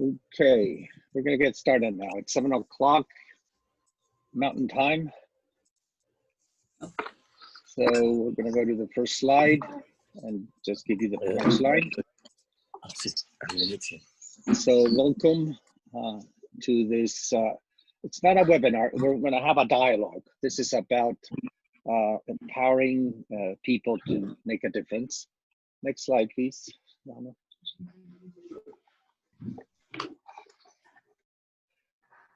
Okay, we're gonna get started now. It's 7 o'clock Mountain Time. So we're gonna go to the first slide and just give you the next slide. So welcome to this, it's not a webinar, we're gonna have a dialogue. This is about empowering people to make a difference. Next slide, please, Donna.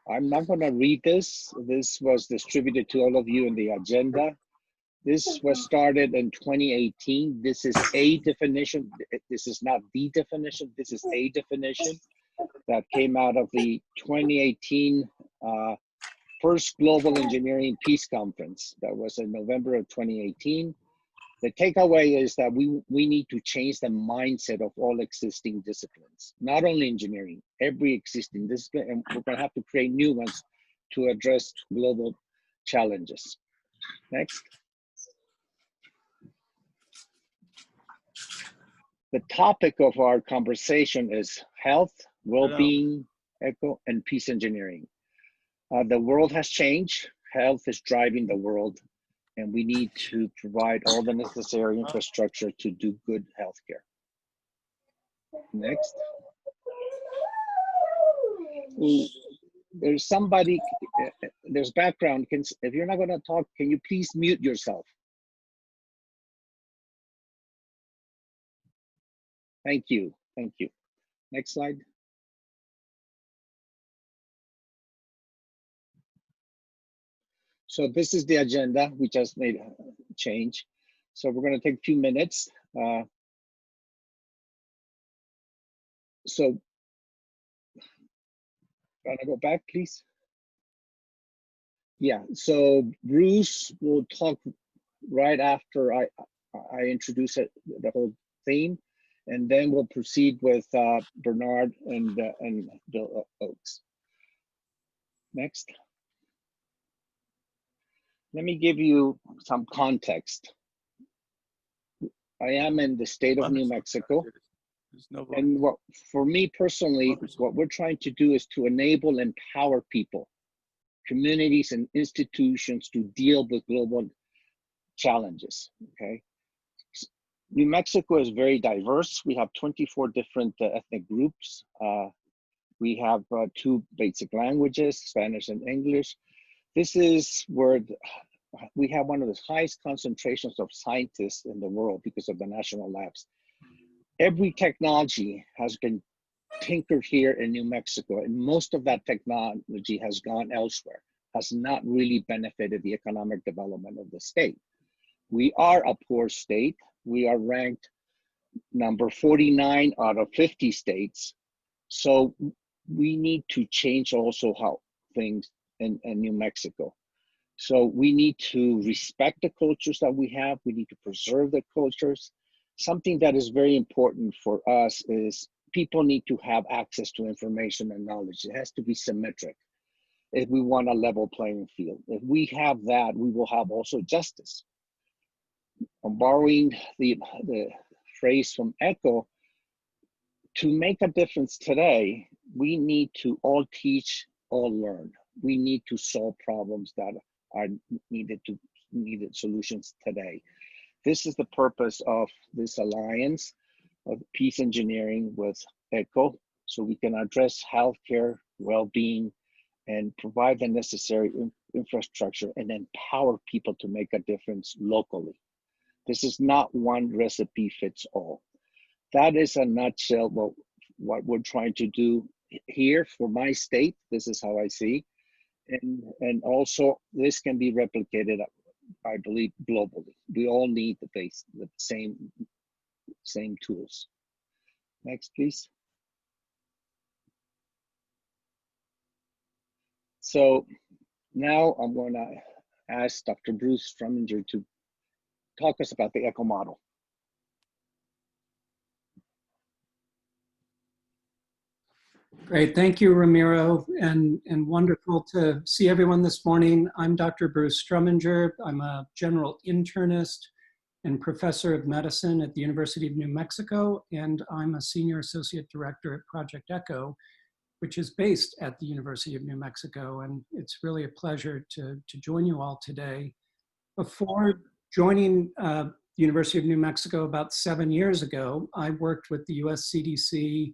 I'm not going to read this. This was distributed to all of you in the agenda. This was started in 2018. This is a definition. This is not the definition. This is a definition that came out of the 2018 first Global Engineering Peace Conference. That was in November of 2018. The takeaway is that we need to change the mindset of all existing disciplines, not only engineering, every existing discipline, and we're going to have to create new ones to address global challenges. Next. The topic of our conversation is health, well-being, eco, and peace engineering. The world has changed. Health is driving the world, and we need to provide all the necessary infrastructure to do good healthcare. Next. There's somebody, there's background. If you're not gonna talk, can you please mute yourself? Thank you, thank you. Next slide. So this is the agenda. We just made a change. So we're going to take a few minutes. So, want to go back, please? Yeah, so Bruce will talk right after I introduce it, the whole theme, and then we'll proceed with Bernard and Bill Oakes. Next. Let me give you some context. I am in the state of New Mexico. And for me personally, what we're trying to do is to enable and empower people, communities, and institutions to deal with global challenges, okay? New Mexico is very diverse. We have 24 different ethnic groups. We have 2 basic languages, Spanish and English. This is where we have one of the highest concentrations of scientists in the world because of the national labs. Every technology has been tinkered here in New Mexico, and most of that technology has gone elsewhere, has not really benefited the economic development of the state. We are a poor state. We are ranked number 49 out of 50 states. So we need to change also how things in New Mexico. So we need to respect the cultures that we have. We need to preserve the cultures. Something that is very important for us is people need to have access to information and knowledge. It has to be symmetric if we want a level playing field. If we have that, we will have also justice. I'm borrowing the phrase from Echo, to make a difference today, we need to all teach, all learn. We need to solve problems that are needed solutions today. This is the purpose of this alliance of peace engineering with ECHO, so we can address healthcare, well-being, and provide the necessary infrastructure and empower people to make a difference locally. This is not one recipe fits all. That is a nutshell what we're trying to do here for my state. This is how I see. And also this can be replicated, I believe, globally. We all need the same tools. Next, please. So now I'm going to ask Dr. Bruce Strumminger to talk us about the ECHO model. Great, thank you, Ramiro, and wonderful to see everyone this morning. I'm Dr. Bruce Strumminger. I'm a general internist and professor of medicine at the University of New Mexico, and I'm a senior associate director at Project ECHO. which is based at the University of New Mexico. And it's really a pleasure to join you all today. Before joining the University of New Mexico about 7 years ago, I worked with the US CDC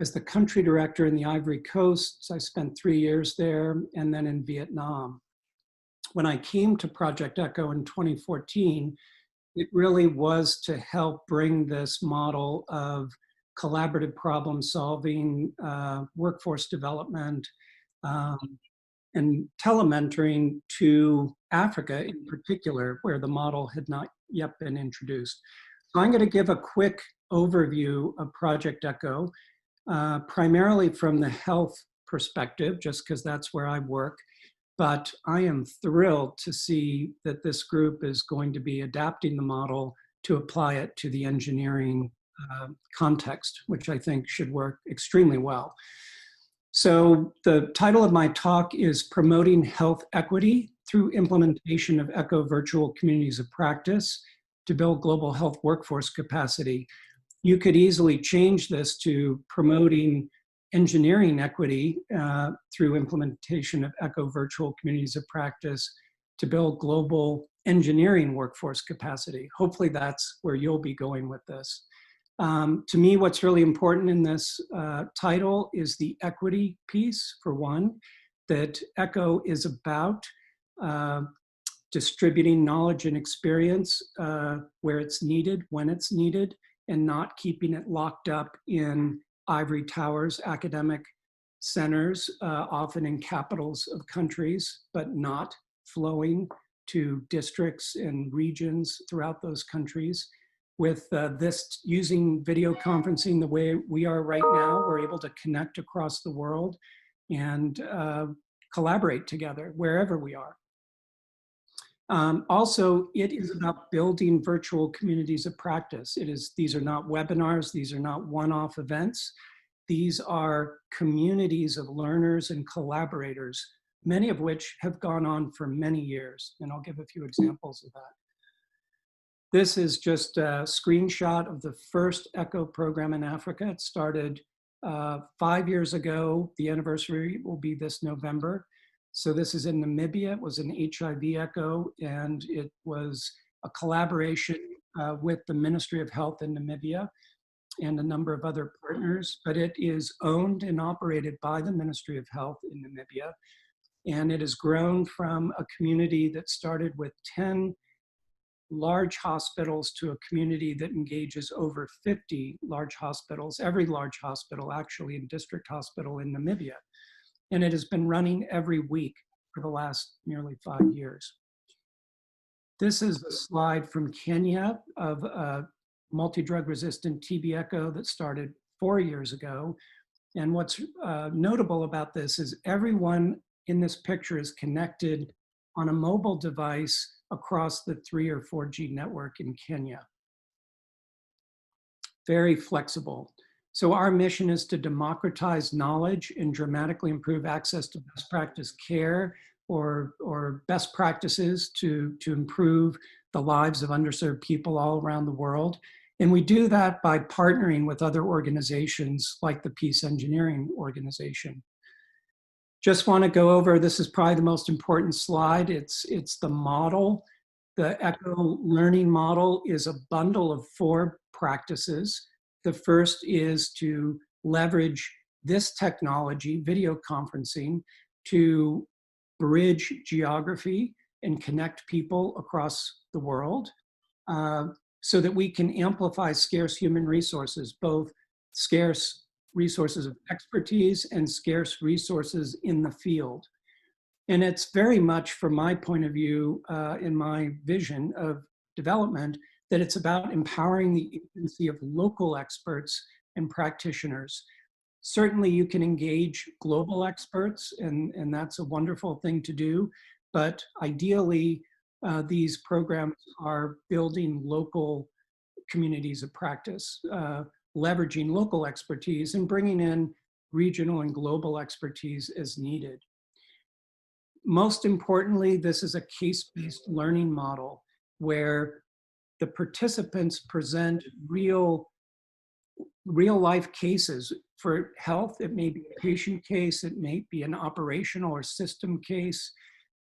as the country director in the Ivory Coast. I spent 3 years there, and then in Vietnam. When I came to Project ECHO in 2014, it really was to help bring this model of collaborative problem solving, workforce development, and telementoring to Africa in particular, where the model had not yet been introduced. So I'm going to give a quick overview of Project ECHO, primarily from the health perspective, just because that's where I work. But I am thrilled to see that this group is going to be adapting the model to apply it to the engineering context, which I think should work extremely well. So the title of my talk is Promoting Health Equity Through Implementation of ECHO Virtual Communities of Practice to Build Global Health Workforce Capacity. You could easily change this to Promoting Engineering Equity through Implementation of ECHO Virtual Communities of Practice to Build Global Engineering Workforce Capacity. Hopefully that's where you'll be going with this. To me, what's really important in this title is the equity piece, for one, that ECHO is about distributing knowledge and experience where it's needed, when it's needed, and not keeping it locked up in ivory towers, academic centers, often in capitals of countries, but not flowing to districts and regions throughout those countries. With this, using video conferencing the way we are right now, we're able to connect across the world and collaborate together wherever we are. Also, it is about building virtual communities of practice. These are not webinars, these are not one-off events. These are communities of learners and collaborators, many of which have gone on for many years. And I'll give a few examples of that. This is just a screenshot of the first ECHO program in Africa. It started 5 years ago. The anniversary will be this November. So this is in Namibia. It was an HIV ECHO, and it was a collaboration with the Ministry of Health in Namibia and a number of other partners, but it is owned and operated by the Ministry of Health in Namibia. And it has grown from a community that started with 10 large hospitals to a community that engages over 50 large hospitals, every large hospital actually and district hospital in Namibia. And it has been running every week for the last nearly 5 years. This is a slide from Kenya of a multi-drug resistant TB ECHO that started 4 years ago. And what's notable about this is everyone in this picture is connected on a mobile device across the 3 or 4G network in Kenya. Very flexible. So our mission is to democratize knowledge and dramatically improve access to best practice care or best practices to improve the lives of underserved people all around the world. And we do that by partnering with other organizations like the Peace Engineering Organization. Just want to go over, this is probably the most important slide. It's the model. The ECHO learning model is a bundle of 4 practices. The first is to leverage this technology, video conferencing, to bridge geography and connect people across the world so that we can amplify scarce human resources, both scarce resources of expertise and scarce resources in the field. And it's very much, from my point of view, in my vision of development, that it's about empowering the agency of local experts and practitioners. Certainly you can engage global experts, and that's a wonderful thing to do, but ideally these programs are building local communities of practice, leveraging local expertise and bringing in regional and global expertise as needed. Most importantly, this is a case-based learning model where the participants present real real life cases. For health, it may be a patient case, it may be an operational or system case.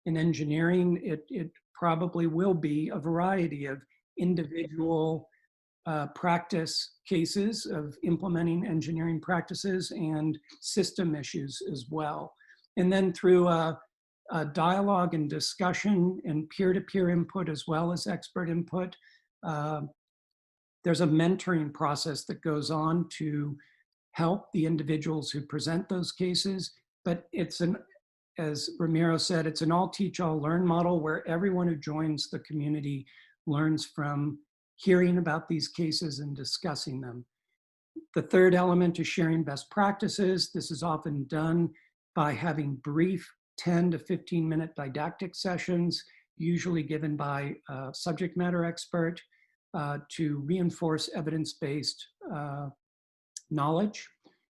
In engineering, it probably will be a variety of individual practice cases of implementing engineering practices and system issues as well. And then through a dialogue and discussion and peer-to-peer input as well as expert input, there's a mentoring process that goes on to help the individuals who present those cases. But it's as Ramiro said, it's an all teach, all learn model where everyone who joins the community learns from hearing about these cases and discussing them. The third element is sharing best practices. This is often done by having brief 10 to 15-minute didactic sessions, usually given by a subject matter expert, to reinforce evidence-based knowledge.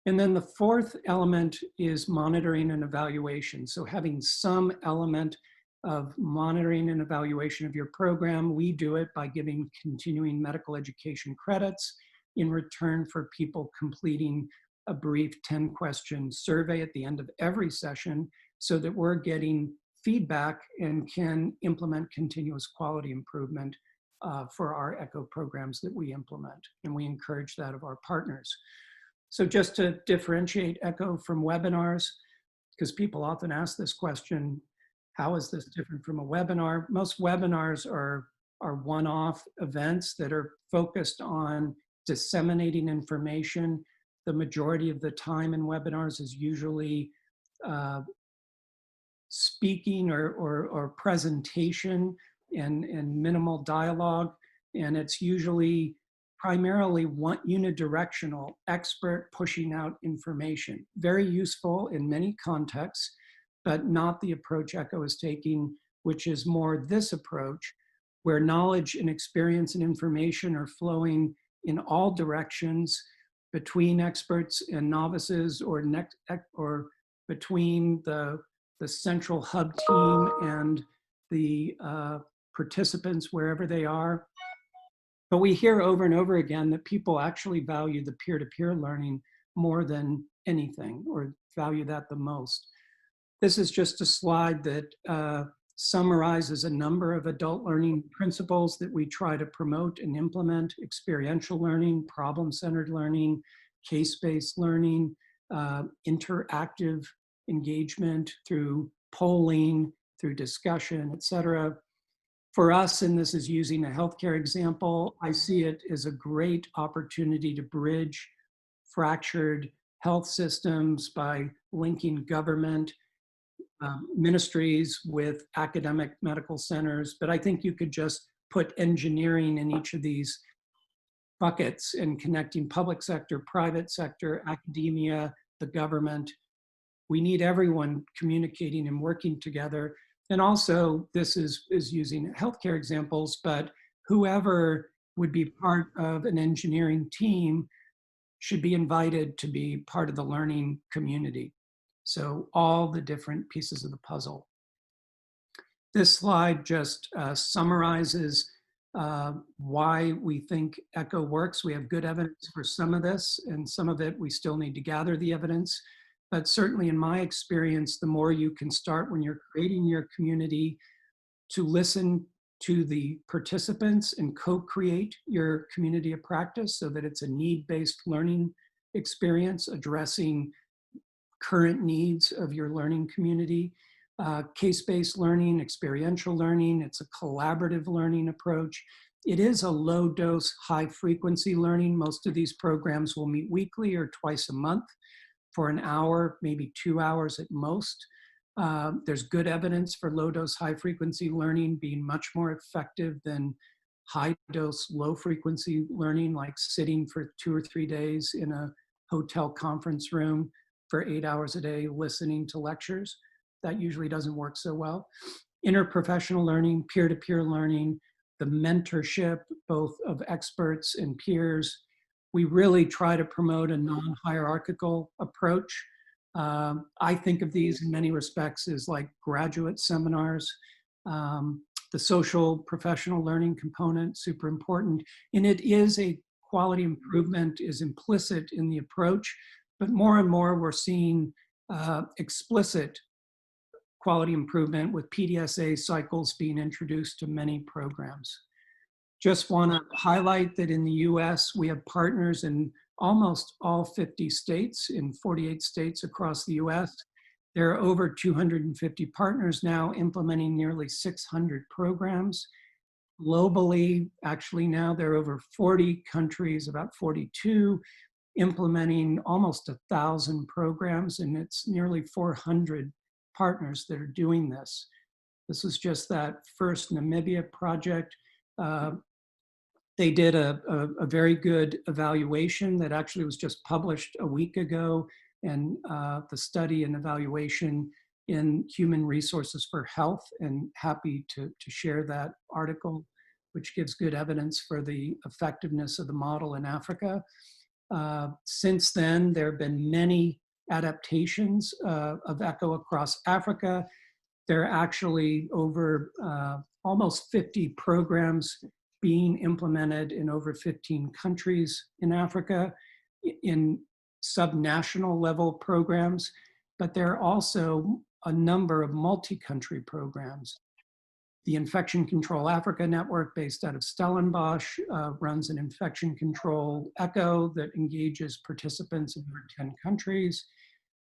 And then the fourth element is monitoring and evaluation. So having some element of monitoring and evaluation of your program. We do it by giving continuing medical education credits in return for people completing a brief 10-question survey at the end of every session so that we're getting feedback and can implement continuous quality improvement for our ECHO programs that we implement. And we encourage that of our partners. So just to differentiate ECHO from webinars, because people often ask this question, how is this different from a webinar? Most webinars are one-off events that are focused on disseminating information. The majority of the time in webinars is usually speaking or presentation and minimal dialogue. And it's usually primarily unidirectional, expert pushing out information. Very useful in many contexts, but not the approach ECHO is taking, which is more this approach, where knowledge and experience and information are flowing in all directions between experts and novices, or between the central hub team and the participants wherever they are. But we hear over and over again that people actually value the peer-to-peer learning more than anything, or value that the most. This is just a slide that summarizes a number of adult learning principles that we try to promote and implement: experiential learning, problem-centered learning, case-based learning, interactive engagement through polling, through discussion, et cetera. For us, and this is using a healthcare example, I see it as a great opportunity to bridge fractured health systems by linking government ministries with academic medical centers. But I think you could just put engineering in each of these buckets and connecting public sector, private sector, academia, the government. We need everyone communicating and working together. And also, this is using healthcare examples, but whoever would be part of an engineering team should be invited to be part of the learning community. So all the different pieces of the puzzle. This slide just summarizes why we think ECHO works. We have good evidence for some of this, and some of it we still need to gather the evidence. But certainly in my experience, the more you can start when you're creating your community to listen to the participants and co-create your community of practice so that it's a need-based learning experience addressing current needs of your learning community. Case-based learning, experiential learning, it's a collaborative learning approach. It is a low-dose, high-frequency learning. Most of these programs will meet weekly or twice a month for an hour, maybe 2 hours at most. There's good evidence for low-dose, high-frequency learning being much more effective than high-dose, low-frequency learning, like sitting for 2 or 3 days in a hotel conference room for 8 hours a day listening to lectures. That usually doesn't work so well. Interprofessional learning, peer-to-peer learning, the mentorship, both of experts and peers. We really try to promote a non-hierarchical approach. I think of these in many respects as like graduate seminars. The social professional learning component, super important. And it is a quality improvement is implicit in the approach, but more and more we're seeing explicit quality improvement with PDSA cycles being introduced to many programs. Just want to highlight that in the US, we have partners in almost all 50 states, in 48 states across the US. There are over 250 partners now implementing nearly 600 programs. Globally, actually now there are over 40 countries, about 42, implementing almost 1,000 programs, and it's nearly 400 partners that are doing this. This is just that first Namibia project. They did a very good evaluation that actually was just published a week ago, and the study and evaluation in Human Resources for Health, and happy to share that article, which gives good evidence for the effectiveness of the model in Africa. Since then, there have been many adaptations of ECHO across Africa. There are actually over almost 50 programs being implemented in over 15 countries in Africa in subnational level programs, but there are also a number of multi-country programs. The Infection Control Africa Network, based out of Stellenbosch, runs an infection control ECHO that engages participants in over 10 countries.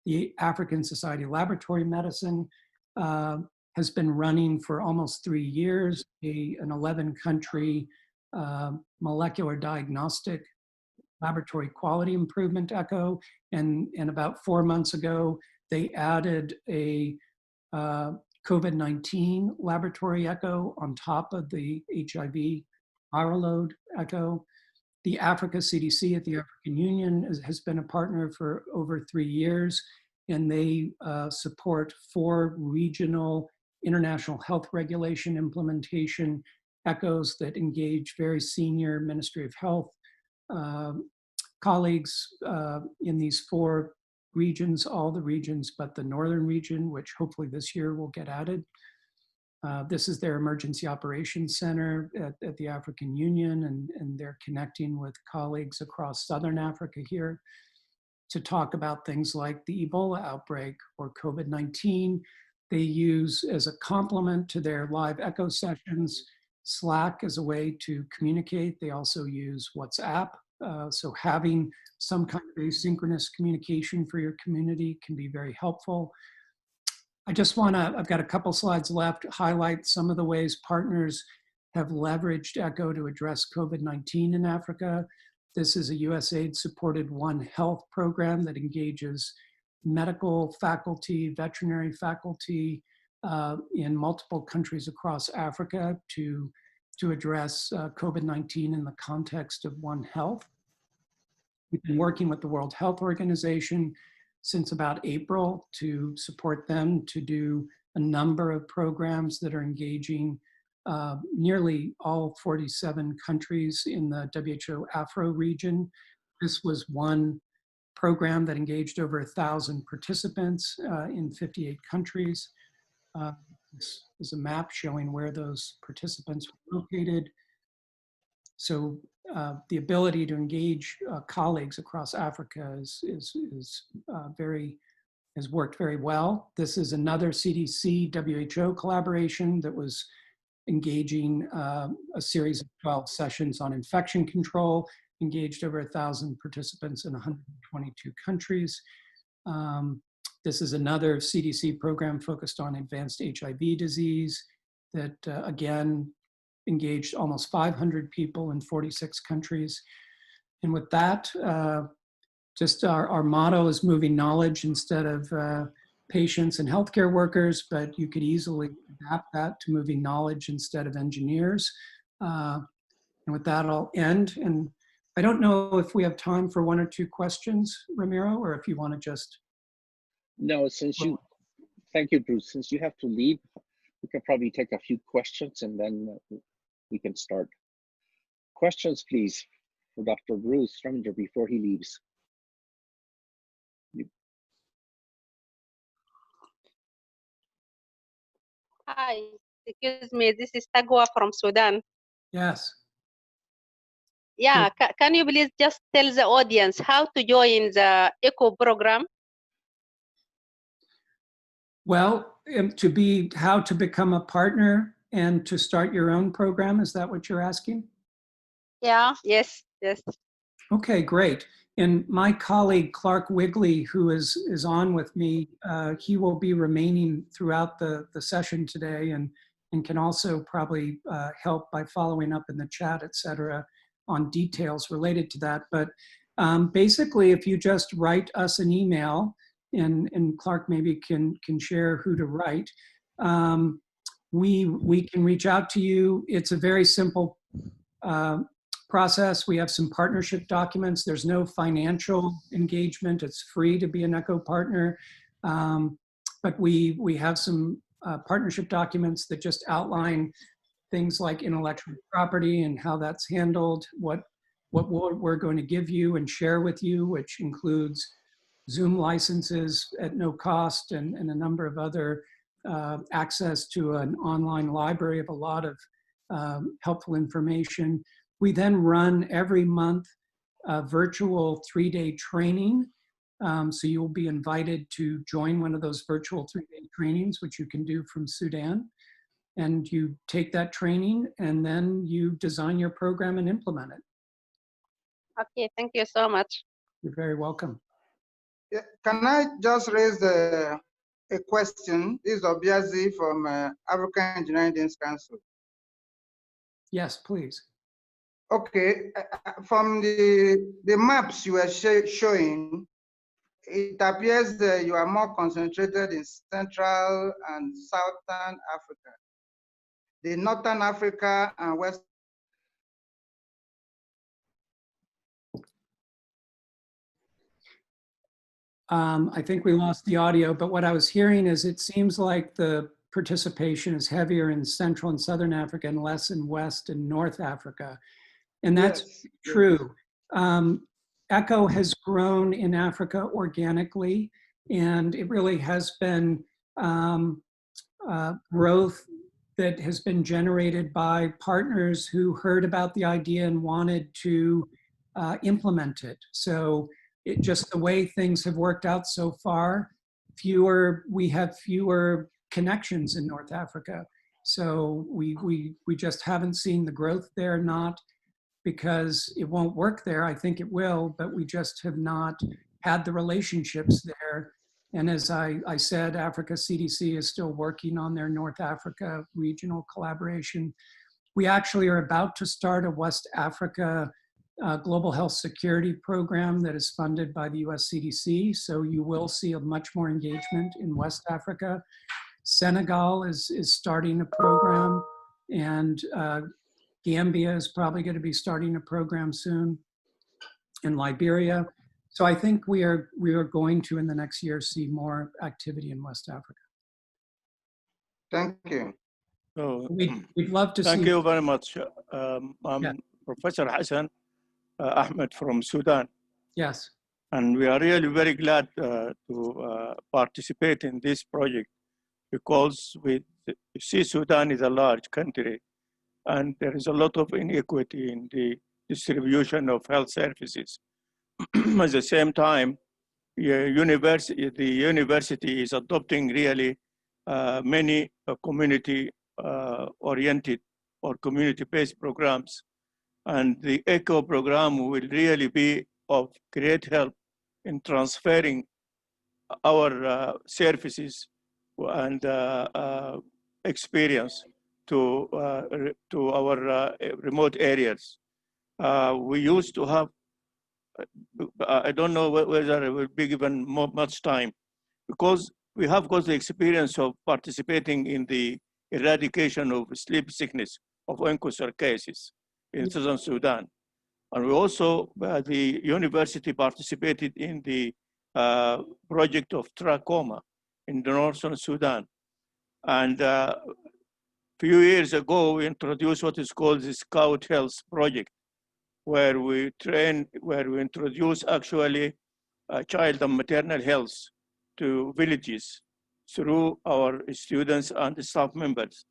The African Society of Laboratory Medicine has been running for almost 3 years, an 11-country molecular diagnostic laboratory quality improvement ECHO. And about 4 months ago, they added a COVID-19 laboratory ECHO on top of the HIV viral load ECHO. The Africa CDC at the African Union has been a partner for over 3 years, and they support 4 regional international health regulation implementation ECHOs that engage very senior Ministry of Health colleagues in these 4 regions, all the regions but the northern region, which hopefully this year will get added. This is their emergency operations center at the African Union, and they're connecting with colleagues across Southern Africa here to talk about things like the Ebola outbreak or COVID-19. They use, as a complement to their live ECHO sessions, Slack as a way to communicate. They also use WhatsApp. So having some kind of asynchronous communication for your community can be very helpful. I just want to, I've got a couple slides left, highlight some of the ways partners have leveraged ECHO to address COVID-19 in Africa. This is a USAID supported One Health program that engages medical faculty, veterinary faculty in multiple countries across Africa to address COVID-19 in the context of One Health. We've been working with the World Health Organization since about April to support them to do a number of programs that are engaging nearly all 47 countries in the WHO Afro region. This was one program that engaged over 1,000 participants in 58 countries. This is a map showing where those participants were located. So the ability to engage colleagues across Africa has worked very well. This is another CDC WHO collaboration that was engaging a series of 12 sessions on infection control, engaged over 1,000 participants in 122 countries. This is another CDC program focused on advanced HIV disease that, again, engaged almost 500 people in 46 countries. And with that, just our motto is moving knowledge instead of patients and healthcare workers, but you could easily adapt that to moving knowledge instead of engineers. And with that, I'll end. And I don't know if we have time for 1 or 2 questions, Ramiro, or if you want to just. No, thank you, Bruce. Since you have to leave, we can probably take a few questions and then we can start. Questions, please, for Dr. Bruce Strumminger before he leaves. Hi, excuse me, this is Tagwa from Sudan. Yes. Yeah, can you please just tell the audience how to join the ECHO program? Well, how to become a partner and to start your own program, is that what you're asking? Yeah, yes, yes. Okay, great. And my colleague, Clark Wigley, who is on with me, he will be remaining throughout the session today and can also probably help by following up in the chat, et cetera, on details related to that. But basically, if you just write us an email, and Clark maybe can share who to write, we can reach out to you. It's a very simple process. We have some partnership documents. There's no financial engagement. It's free to be an ECHO partner. But we have some partnership documents that just outline things like intellectual property and how that's handled, what we're going to give you and share with you, which includes Zoom licenses at no cost and a number of other access to an online library of a lot of helpful information. We then run every month a virtual 3-day training. So you'll be invited to join one of those virtual 3-day trainings, which you can do from Sudan. And you take that training and then you design your program and implement it. Okay, thank you so much. You're very welcome. Yeah, can I just raise a question? This is Obiazi from African Engineering Dance Council. Yes, please. Okay, from the maps you were showing, it appears that you are more concentrated in Central and Southern Africa. The Northern Africa and West. I think we lost the audio, but what I was hearing is it seems like the participation is heavier in Central and Southern Africa and less in West and North Africa. And that's Yes, true. ECHO has grown in Africa organically, and it really has been growth that has been generated by partners who heard about the idea and wanted to implement it. So just the way things have worked out so far, we have fewer connections in North Africa. So we just haven't seen the growth there, not because it won't work there, I think it will, but we just have not had the relationships there. And as I said, Africa CDC is still working on their North Africa regional collaboration. We actually are about to start a West Africa global health security program that is funded by the US CDC. So you will see a much more engagement in West Africa. Senegal is starting a program, and Gambia is probably going to be starting a program soon, in Liberia. So I think we are going to, in the next year, see more activity in West Africa. Thank you. So, we'd love to see. Thank you very much. Yeah. Professor Hassan Ahmed from Sudan. Yes. And we are really very glad to participate in this project, because you see, Sudan is a large country, and there is a lot of inequity in the distribution of health services. At the same time, the university is adopting really many community-oriented or community-based programs. And the ECHO program will really be of great help in transferring our services and experience to our remote areas. We used to have, I don't know whether it will be given much time, because we have got the experience of participating in the eradication of sleep sickness of onchocerciasis in Southern Sudan. And we also, the university participated in the project of trachoma in the Northern Sudan. And a few years ago, we introduced what is called the Scout Health Project, where we introduce actually child and maternal health to villages through our students and staff members.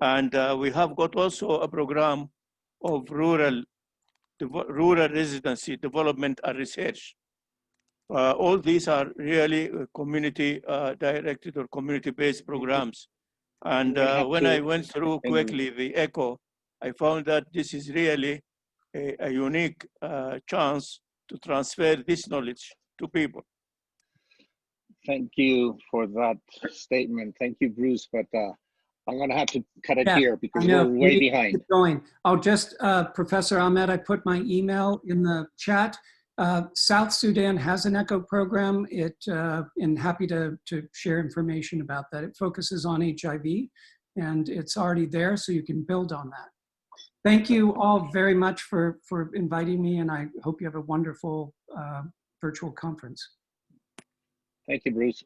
And we have got also a program of rural rural residency, development and research. All these are really community directed or community-based programs. And when I went through quickly the ECHO, I found that this is really a unique chance to transfer this knowledge to people. Thank you for that statement. Thank you, Bruce. But I'm going to have to cut it Yeah, here because I know. we're way behind. Keep going. I'll just, Professor Ahmed, I put my email in the chat. South Sudan has an ECHO program. And happy to share information about that. It focuses on HIV, and it's already there, so you can build on that. Thank you all very much for inviting me, and I hope you have a wonderful virtual conference. Thank you, Bruce.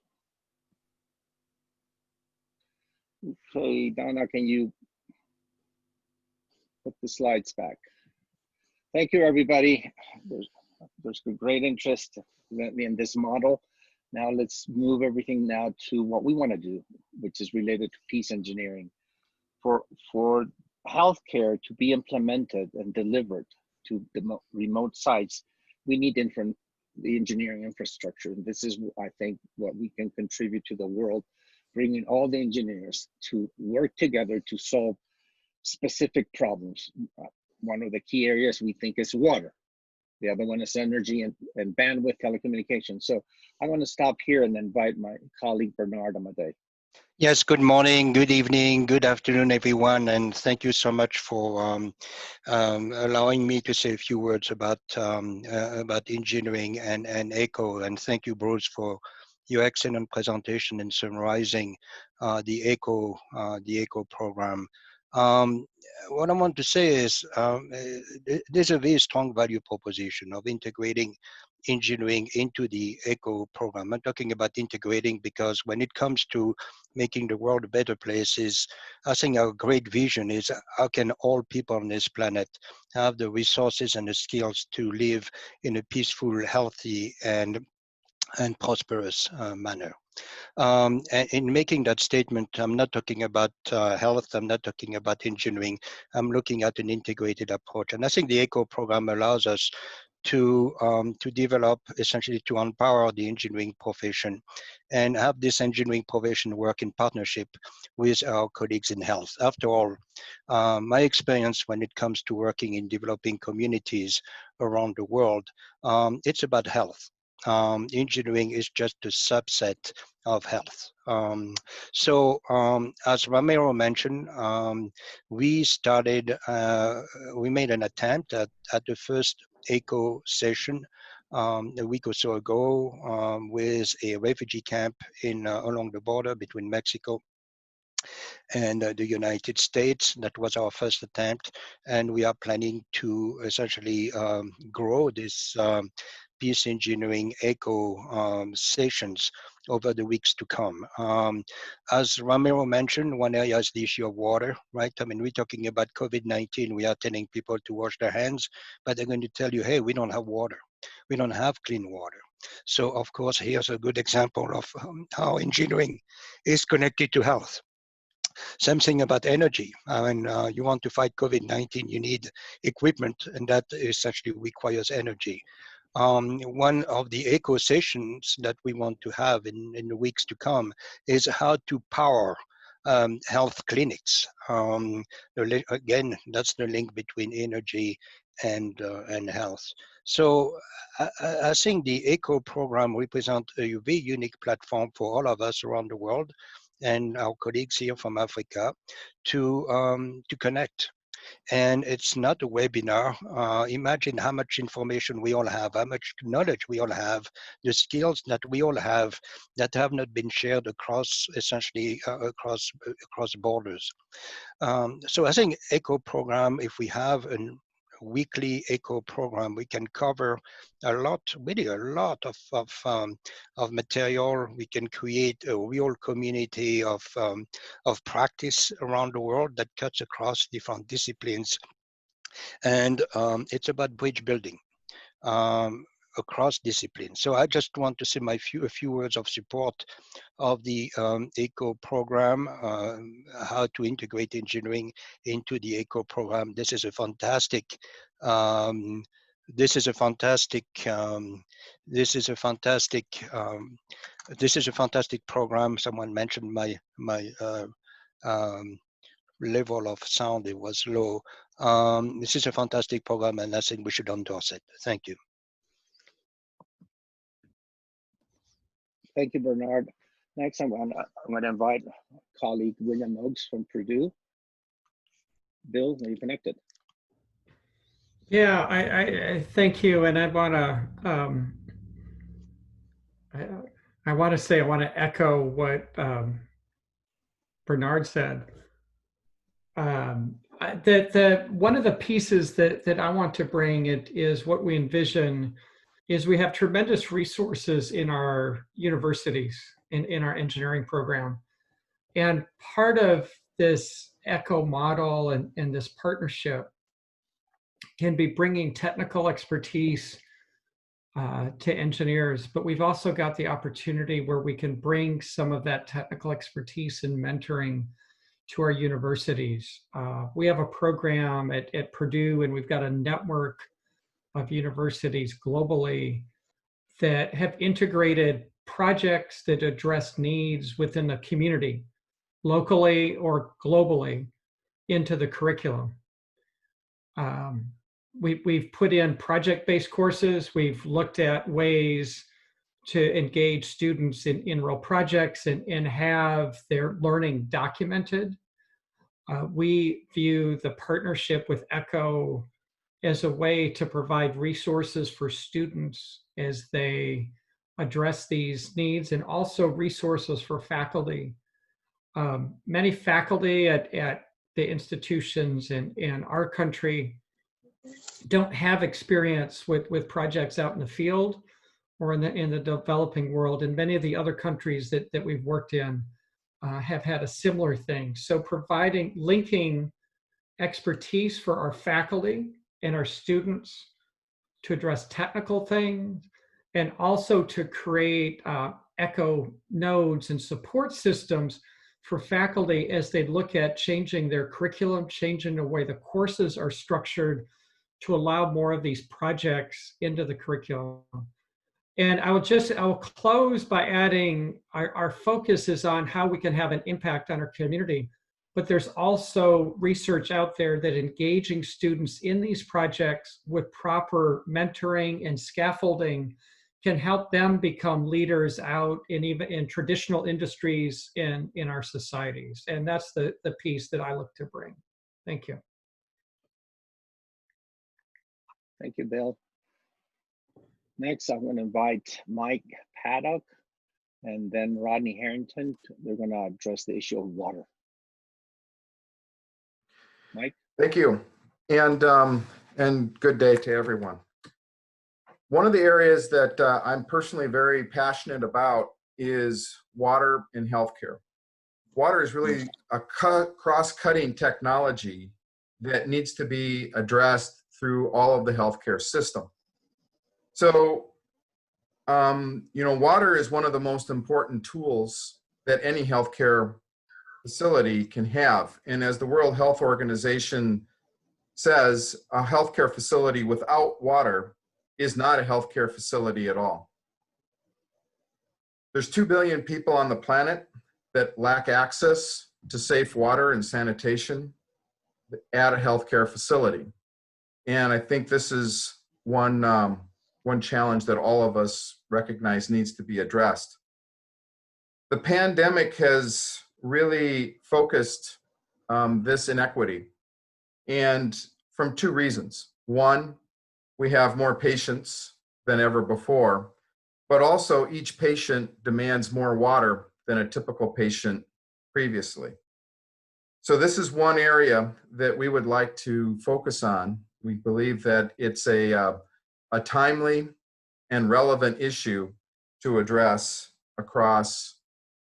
Okay, Donna, can you put the slides back? Thank you, everybody. There's great interest in this model. Now let's move everything now to what we want to do, which is related to peace engineering. For healthcare to be implemented and delivered to the remote sites, we need the engineering infrastructure. And this is, I think, what we can contribute to the world, bringing all the engineers to work together to solve specific problems. One of the key areas we think is water. The other one is energy and bandwidth telecommunications. So I'm going to stop here and invite my colleague Bernard Amadei. Yes, good morning, good evening, good afternoon, everyone, and thank you so much for allowing me to say a few words about engineering and ECHO. And thank you, Bruce, for your excellent presentation and summarizing the ECHO program. What I want to say is there's a very strong value proposition of integrating engineering into the ECHO program. I'm talking about integrating because when it comes to making the world a better place, I think our great vision is how can all people on this planet have the resources and the skills to live in a peaceful, healthy, and prosperous manner. And in making that statement, I'm not talking about health, I'm not talking about engineering, I'm looking at an integrated approach. And I think the ECHO program allows us to develop, essentially to empower the engineering profession and have this engineering profession work in partnership with our colleagues in health. After all, my experience when it comes to working in developing communities around the world, it's about health. Engineering is just a subset of health. As Ramiro mentioned, we made an attempt at the first ECHO session a week or so ago with a refugee camp along the border between Mexico and the United States. That was our first attempt, and we are planning to essentially grow this peace engineering ECHO sessions over the weeks to come. As Ramiro mentioned, one area is the issue of water, right? I mean, we're talking about COVID-19, we are telling people to wash their hands, but they're going to tell you, hey, we don't have water. We don't have clean water. So of course, here's a good example of how engineering is connected to health. Same thing about energy. When you want to fight COVID-19, you need equipment, and that essentially requires energy. One of the ECHO sessions that we want to have in the weeks to come is how to power health clinics. Again, that's the link between energy and health. So I think the ECHO program represents a very unique platform for all of us around the world and our colleagues here from Africa to connect. And it's not a webinar. Imagine how much information we all have, how much knowledge we all have, the skills that we all have that have not been shared across, essentially across borders. So I think ECHO program, if we have a weekly ECHO program, we can cover a lot, really a lot of material. We can create a real community of practice around the world that cuts across different disciplines. And it's about bridge building. across disciplines. So I just want to say a few words of support of the ECHO program, how to integrate engineering into the ECHO program. This is a fantastic program. Someone mentioned my level of sound, it was low. This is a fantastic program, and I think we should endorse it. Thank you. Thank you, Bernard. Next, I'm going to invite colleague William Oakes from Purdue. Bill, are you connected? Yeah, I thank you, and I want to echo what Bernard said. One of the pieces that I want to bring it is what we envision is we have tremendous resources in our universities, in our engineering program. And part of this ECHO model and this partnership can be bringing technical expertise to engineers, but we've also got the opportunity where we can bring some of that technical expertise and mentoring to our universities. We have a program at Purdue, and we've got a network of universities globally that have integrated projects that address needs within the community, locally or globally, into the curriculum. We've put in project-based courses. We've looked at ways to engage students in real projects and have their learning documented. We view the partnership with ECHO as a way to provide resources for students as they address these needs, and also resources for faculty. Many faculty at the institutions in our country don't have experience with projects out in the field or in the developing world, and many of the other countries that we've worked in have had a similar thing. So linking expertise for our faculty and our students to address technical things, and also to create ECHO nodes and support systems for faculty as they look at changing their curriculum, changing the way the courses are structured to allow more of these projects into the curriculum. And I will close by adding our focus is on how we can have an impact on our community, but there's also research out there that engaging students in these projects with proper mentoring and scaffolding can help them become leaders out in traditional industries in our societies. And that's the piece that I look to bring. Thank you. Thank you, Bill. Next, I'm going to invite Mike Paddock and then Rodney Harrington. They're going to address the issue of water. Mike? Thank you, and good day to everyone. One of the areas that I'm personally very passionate about is water in healthcare. Water is really a cross-cutting technology that needs to be addressed through all of the healthcare system. So, water is one of the most important tools that any healthcare facility can have. And as the World Health Organization says, a healthcare facility without water is not a healthcare facility at all. There's 2 billion people on the planet that lack access to safe water and sanitation at a healthcare facility. And I think this is one challenge that all of us recognize needs to be addressed. The pandemic has really focused this inequity, and from 2 reasons. One, we have more patients than ever before, but also each patient demands more water than a typical patient previously. So this is one area that we would like to focus on. We believe that it's a timely and relevant issue to address across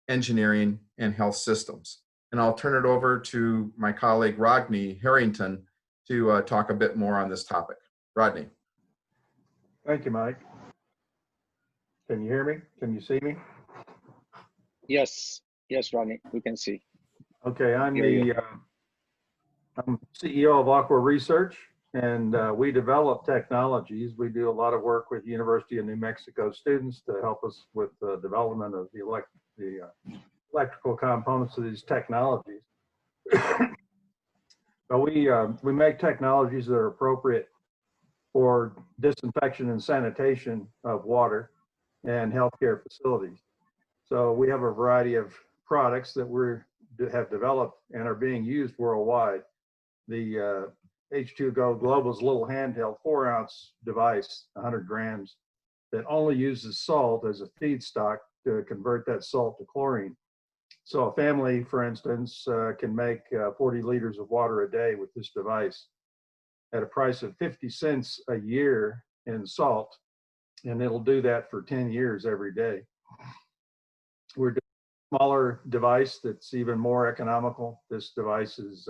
engineering and health systems. And I'll turn it over to my colleague Rodney Harrington to talk a bit more on this topic. Rodney. Thank you, Mike. Can you hear me? Can you see me? Yes, yes, Ronnie, we can see. Okay, I'm Hear you. I'm CEO of Aqua Research, and we develop technologies. We do a lot of work with University of New Mexico students to help us with the development of the electrical components of these technologies. So we make technologies that are appropriate for disinfection and sanitation of water and healthcare facilities. So we have a variety of products that we have developed and are being used worldwide. The H2Go Global's little handheld 4-ounce device, 100 grams, that only uses salt as a feedstock to convert that salt to chlorine. So a family, for instance, can make 40 liters of water a day with this device at a price of 50 cents a year in salt, and it'll do that for 10 years every day. We're doing a smaller device that's even more economical. This device is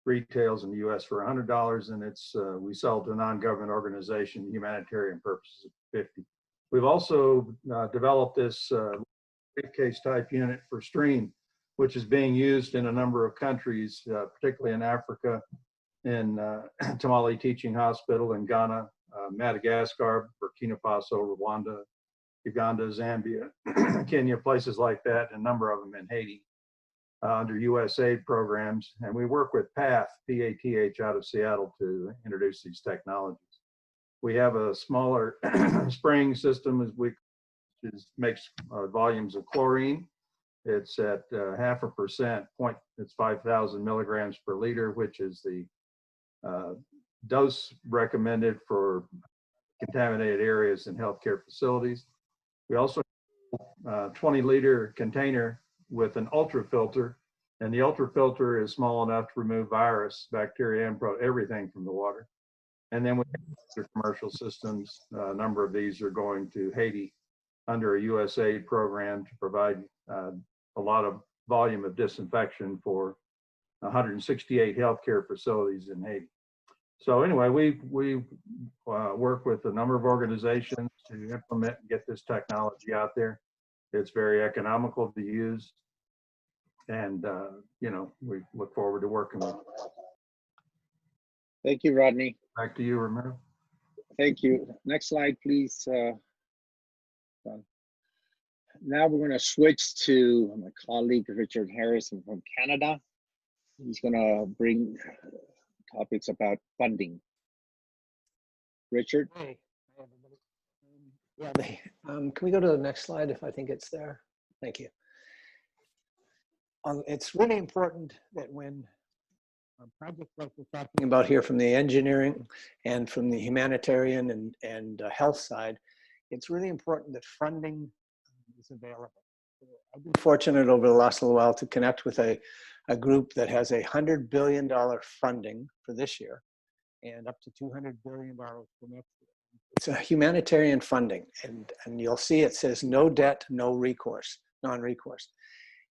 retails in the US for $100, and it's we sell to a non-government organization, humanitarian purposes, at $50. We've also developed this briefcase type unit for stream, which is being used in a number of countries, particularly in Africa, in Tamale Teaching Hospital in Ghana, Madagascar, Burkina Faso, Rwanda, Uganda, Zambia, Kenya, places like that, and a number of them in Haiti under USAID programs. And we work with PATH, P-A-T-H, out of Seattle to introduce these technologies. We have a smaller spraying system which makes volumes of chlorine. It's at 0.5%, it's 5,000 milligrams per liter, which is the dose recommended for contaminated areas in healthcare facilities. We also have a 20-liter container with an ultra filter, and the ultra filter is small enough to remove virus, bacteria, and everything from the water. And then we have commercial systems. A number of these are going to Haiti under a USAID program to provide a lot of volume of disinfection for 168 healthcare facilities in Haiti. So anyway, we work with a number of organizations to implement and get this technology out there. It's very economical to use, and you know, we look forward to working with you. Thank you, Rodney. Back to you, Romero. Thank you. Next slide, please. Now we're going to switch to my colleague, Richard Harrison from Canada. He's going to bring topics about funding. Richard? Hey, everybody. Can we go to the next slide if I think it's there? Thank you. It's really important that when projects like we're talking about here from the engineering and from the humanitarian and health side, it's really important that funding is available. I've been fortunate over the last little while to connect with a group that has $100 billion funding for this year and up to $200 billion for next year. It's a humanitarian funding, and you'll see it says no debt, no recourse, non-recourse.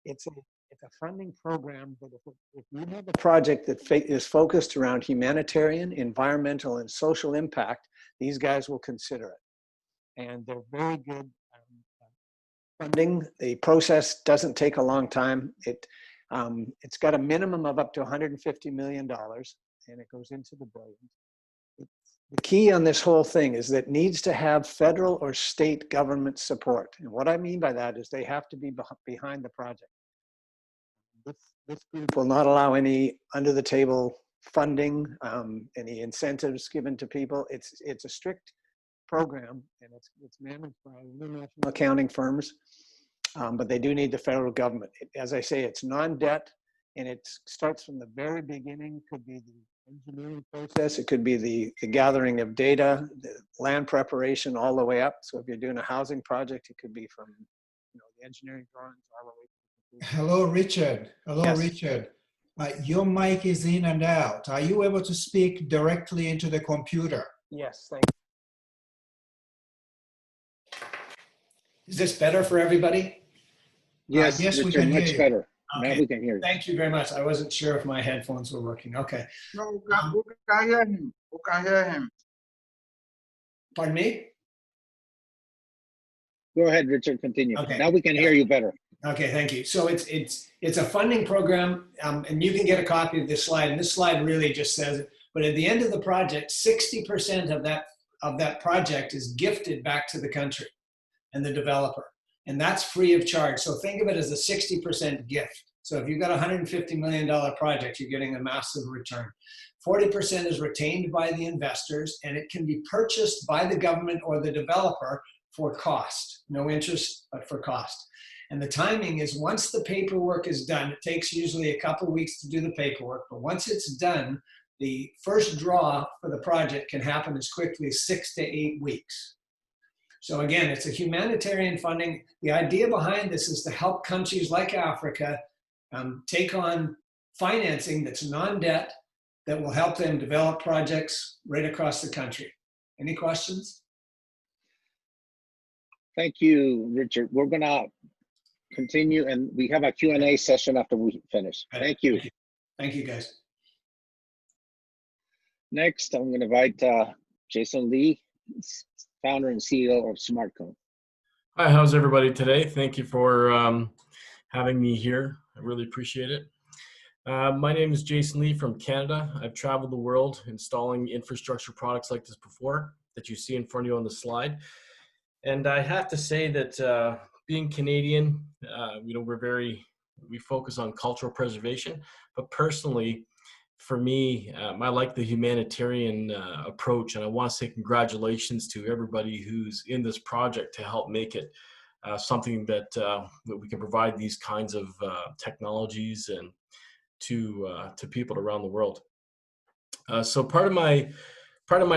It's a funding program that if you have a project that is focused around humanitarian, environmental, and social impact, these guys will consider it. And they're very good funding. The process doesn't take a long time. It's got a minimum of up to $150 million, and it goes into the billions. The key on this whole thing is that it needs to have federal or state government support. And what I mean by that is they have to be behind the project. This group will not allow any under-the-table funding, any incentives given to people. It's a strict program, and it's managed by international accounting firms, but they do need the federal government. As I say, it's non-debt, and it starts from the very beginning. Could be the engineering process, it could be the gathering of data, the land preparation, all the way up. So if you're doing a housing project, it could be from the engineering drawings all the way to the completion. Hello, Richard. Hello, yes. Richard. Your mic is in and out. Are you able to speak directly into the computer? Yes, thank you. Is this better for everybody? Yes, yes, Richard, we can hear much you. better. Okay. Now we can hear you. Thank you very much. I wasn't sure if my headphones were working. Okay. No, we can hear him. We can hear him. Pardon me? Go ahead, Richard, continue. Okay. Now we can hear you better. Okay, thank you. So it's a funding program, and you can get a copy of this slide. And this slide really just says it. But at the end of the project, 60% of that project is gifted back to the country and the developer, and that's free of charge. So think of it as a 60% gift. So if you've got a $150 million project, you're getting a massive return. 40% is retained by the investors, and it can be purchased by the government or the developer for cost, no interest, but for cost. And the timing is once the paperwork is done, it takes usually a couple of weeks to do the paperwork, but once it's done, the first draw for the project can happen as quickly as 6 to 8 weeks. So again, it's a humanitarian funding. The idea behind this is to help countries like Africa take on financing that's non-debt that will help them develop projects right across the country. Any questions? Thank you, Richard. We're gonna continue, and we have a Q&A session after we finish. Thank you. Thank you, guys. Next, I'm gonna invite Jason Lee, founder and CEO of SmartCone. Hi, how's everybody today? Thank you for having me here. I really appreciate it. My name is Jason Lee from Canada. I've traveled the world installing infrastructure products like this before that you see in front of you on the slide. And I have to say that being Canadian, we focus on cultural preservation, but personally, for me, I like the humanitarian approach, and I want to say congratulations to everybody who's in this project to help make it something that we can provide these kinds of technologies and to people around the world. So part of my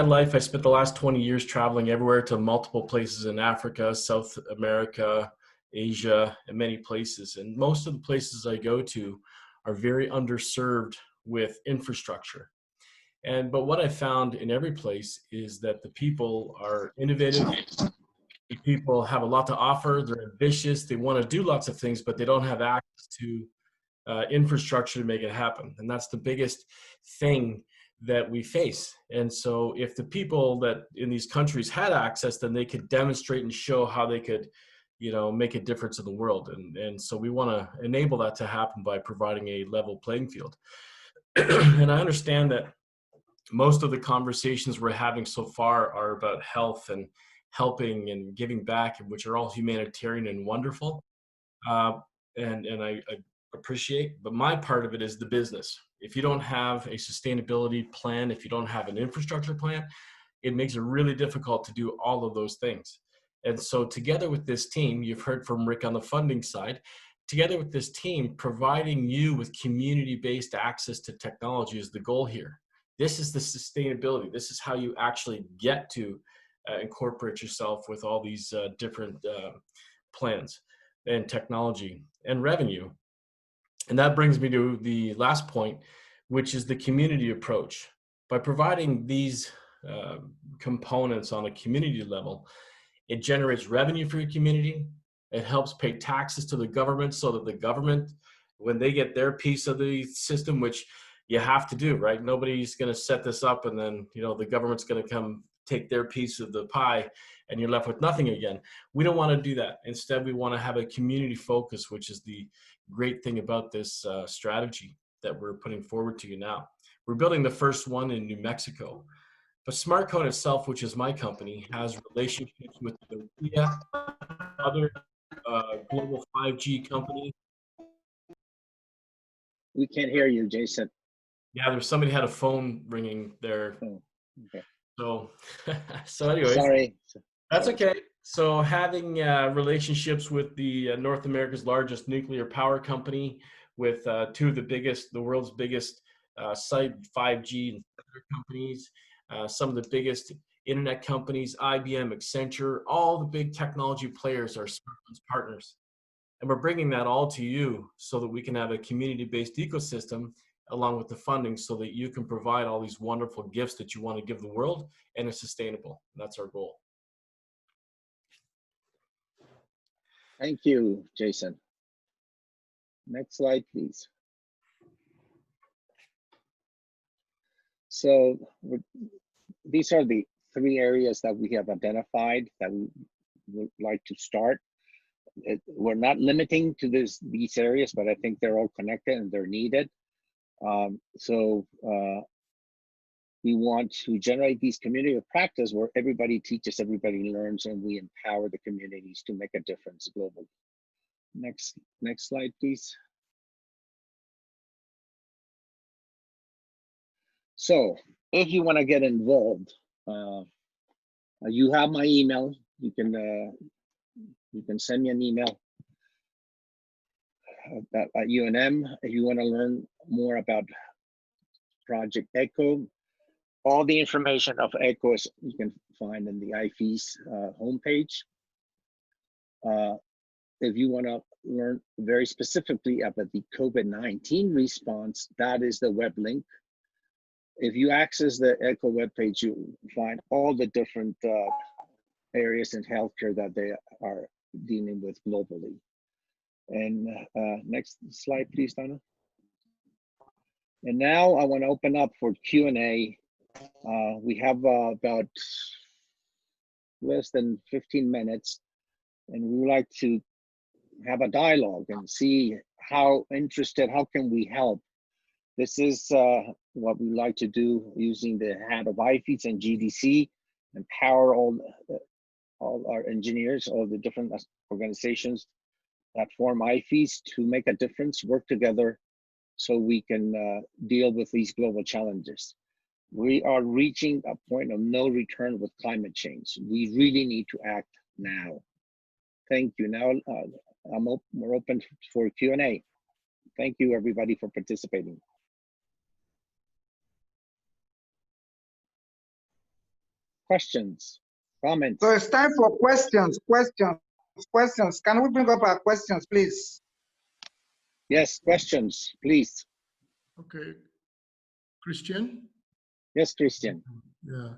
life, I spent the last 20 years traveling everywhere to multiple places in Africa, South America, Asia, and many places. And most of the places I go to are very underserved with infrastructure. But what I found in every place is that the people are innovative. The people have a lot to offer. They're ambitious. They want to do lots of things, but they don't have access to infrastructure to make it happen. And that's the biggest thing that we face. And so if the people that in these countries had access, then they could demonstrate and show how they could, make a difference in the world. And so we want to enable that to happen by providing a level playing field. And I understand that most of the conversations we're having so far are about health and helping and giving back, which are all humanitarian and wonderful. And I appreciate, but my part of it is the business. If you don't have a sustainability plan, if you don't have an infrastructure plan, it makes it really difficult to do all of those things. And so together with this team, you've heard from Rick on the funding side, together with this team, providing you with community-based access to technology is the goal here. This is the sustainability. This is how you actually get to incorporate yourself with all these different plans and technology and revenue. And that brings me to the last point, which is the community approach. By providing these components on a community level, it generates revenue for your community. It helps pay taxes to the government so that the government, when they get their piece of the system, which you have to do, right? Nobody's going to set this up and then, the government's going to come take their piece of the pie and you're left with nothing again. We don't want to do that. Instead, we want to have a community focus, which is the great thing about this strategy that we're putting forward to you now. We're building the first one in New Mexico. But SmartCone itself, which is my company, has relationships with the other global 5G companies. We can't hear you, Jason. Yeah, there's somebody had a phone ringing there. Oh, okay. So anyways, sorry. That's okay. So having relationships with the North America's largest nuclear power company, with two of the world's biggest site 5G companies, some of the biggest internet companies, IBM, Accenture, all the big technology players are SmartCone's partners. And we're bringing that all to you so that we can have a community-based ecosystem along with the funding so that you can provide all these wonderful gifts that you want to give the world, and it's sustainable. That's our goal. Thank you, Jason. Next slide, please. So these are the 3 areas that we have identified that would like to start. We're not limiting to these areas, but I think they're all connected and they're needed. We want to generate these community of practice where everybody teaches, everybody learns, and we empower the communities to make a difference globally. Next slide, please. So if you want to get involved, you have my email. You can send me an email at UNM if you want to learn more about Project ECHO. All the information of ECHO you can find in the Ifees homepage. If you want to learn very specifically about the COVID-19 response, that is the web link. If you access the ECHO webpage, you find all the different areas in healthcare that they are dealing with globally. And next slide, please, Donna. And now I want to open up for Q&A. We have about less than 15 minutes, and we would like to have a dialogue and see how can we help. This is what we like to do using the hat of Ifees and GDC, empower all our engineers, all the different organizations that form Ifees to make a difference, work together so we can deal with these global challenges. We are reaching a point of no return with climate change. We really need to act now. Thank you. Now we're open for Q&A. Thank you, everybody, for participating. Questions, comments? So it's time for questions. Can we bring up our questions, please? Yes, questions, please. Okay. Christian? Yes, Christian. Yeah.